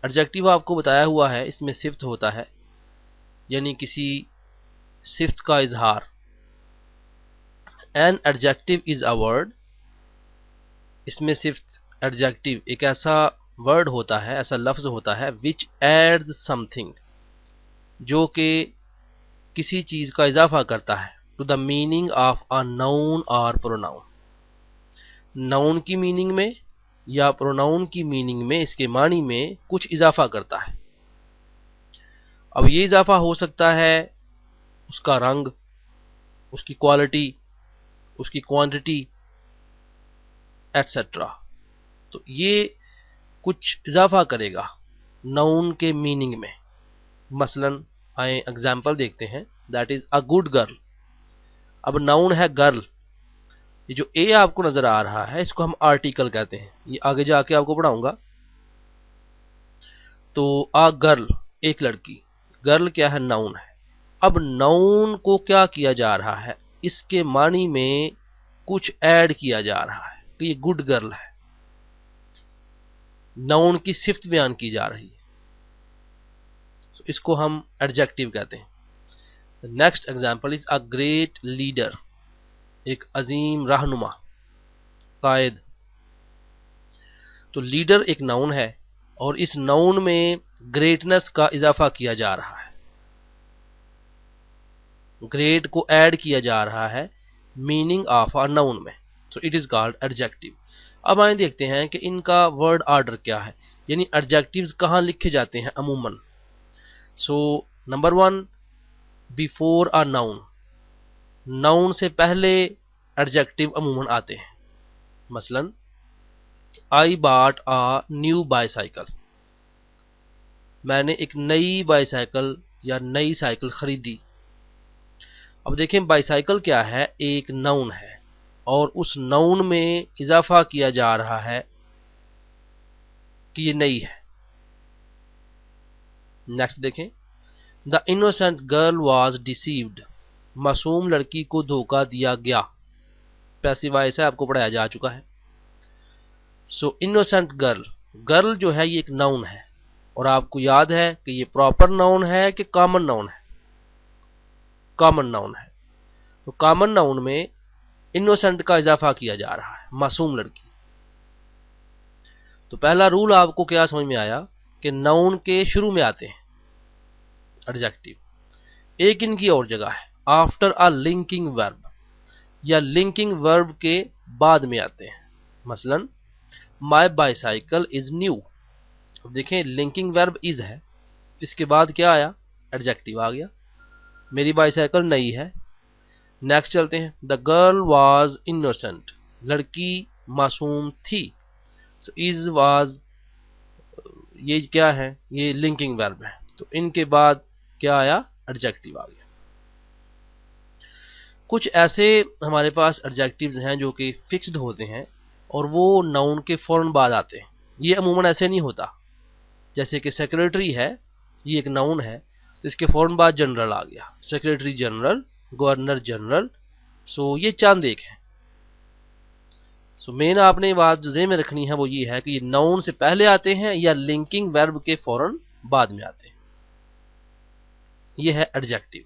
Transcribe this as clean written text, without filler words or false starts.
Adjective आपको बताया हुआ है, इसमें सिफ्त होता है, यानी किसी सिफ्त का इजहार। An adjective is a word, इसमें सिफ्त एडजेक्टिव एक ऐसा वर्ड होता है, ऐसा लफ्ज होता है, विच एड्स समथिंग, जो कि किसी चीज का इजाफा करता है, to the meaning of a noun और प्रोनाउन। नाउन की मीनिंग में या प्रोनाउन की मीनिंग में, इसके मानी में कुछ इजाफा करता है। अब ये इजाफा हो सकता है उसका रंग, उसकी क्वालिटी, उसकी क्वांटिटी एटसेट्रा। तो ये कुछ इजाफा करेगा नाउन के मीनिंग में। मसलन आए एग्जाम्पल देखते हैं, that is a good girl. अब नाउन है गर्ल, ये जो ए आपको नजर आ रहा है इसको हम आर्टिकल कहते हैं, ये आगे जाके आपको पढ़ाऊंगा। तो आ गर्ल एक लड़की, गर्ल क्या है, नाउन है। अब नाउन को क्या किया जा रहा है, इसके मानी में कुछ ऐड किया जा रहा है कि ये गुड गर्ल है, नाउन की सिफ्त बयान की जा रही है, तो इसको हम एडजेक्टिव कहते हैं। Next example is a great leader, एक अजीम रहनुमा, कायद। तो लीडर एक नाउन है और इस नाउन में ग्रेटनेस का इजाफा किया जा रहा है, ग्रेट को ऐड किया जा रहा है मीनिंग ऑफ अ नाउन में, so it is called adjective. अब आए देखते हैं कि इनका वर्ड ऑर्डर क्या है, यानी एडजेक्टिव्स कहाँ लिखे जाते हैं अमूमन। So number 1, before a noun, noun से पहले एडजेक्टिव अमूमन आते हैं। मसलन I bought a new bicycle, मैंने एक नई बाईसाइकिल या नई साइकिल खरीदी। अब देखें बाईसाइकिल क्या है, एक नाउन है और उस नाउन में इजाफा किया जा रहा है कि ये नई है। नेक्स्ट देखें, the innocent girl was deceived, मासूम लड़की को धोखा दिया गया। पैसिव वॉइस है, आपको पढ़ाया जा चुका है। सो इनोसेंट गर्ल, गर्ल जो है ये एक नाउन है और आपको याद है कि ये प्रॉपर नाउन है कि कॉमन नाउन है, कॉमन नाउन है। तो कॉमन नाउन में इनोसेंट का इजाफा किया जा रहा है, मासूम लड़की। तो पहला रूल आपको क्या समझ में आया कि नाउन के शुरू में आते हैं एडजेक्टिव, एक इनकी और जगह है आफ्टर अ लिंकिंग वर्ब, या लिंकिंग वर्ब के बाद में आते हैं। मसलन माई बाईसाइकिल इज न्यू, अब देखें लिंकिंग वर्ब इज है, इसके बाद क्या आया, एडजेक्टिव आ गया, मेरी बाईसाइकिल नई है। नेक्स्ट चलते हैं, द गर्ल वाज इनोसेंट, लड़की मासूम थी। सो इज वाज, ये क्या है, ये लिंकिंग वर्ब है, तो इनके बाद क्या आया, एडजेक्टिव आ गया। कुछ ऐसे हमारे पास एडजेक्टिव्स हैं जो कि फिक्स्ड होते हैं और वो नाउन के फौरन बाद आते हैं। ये अमूमन ऐसे नहीं होता, जैसे कि सेक्रेटरी है, ये एक नाउन है तो इसके फौरन बाद जनरल आ गया, सेक्रेटरी जनरल, गवर्नर जनरल। सो ये चंद एक है। सो मेन आपने बात जो ज़हन में रखनी है वो ये है कि ये नाउन से पहले आते हैं या लिंकिंग वर्ब के फौरन बाद में आते हैं। ये है एडजेक्टिव।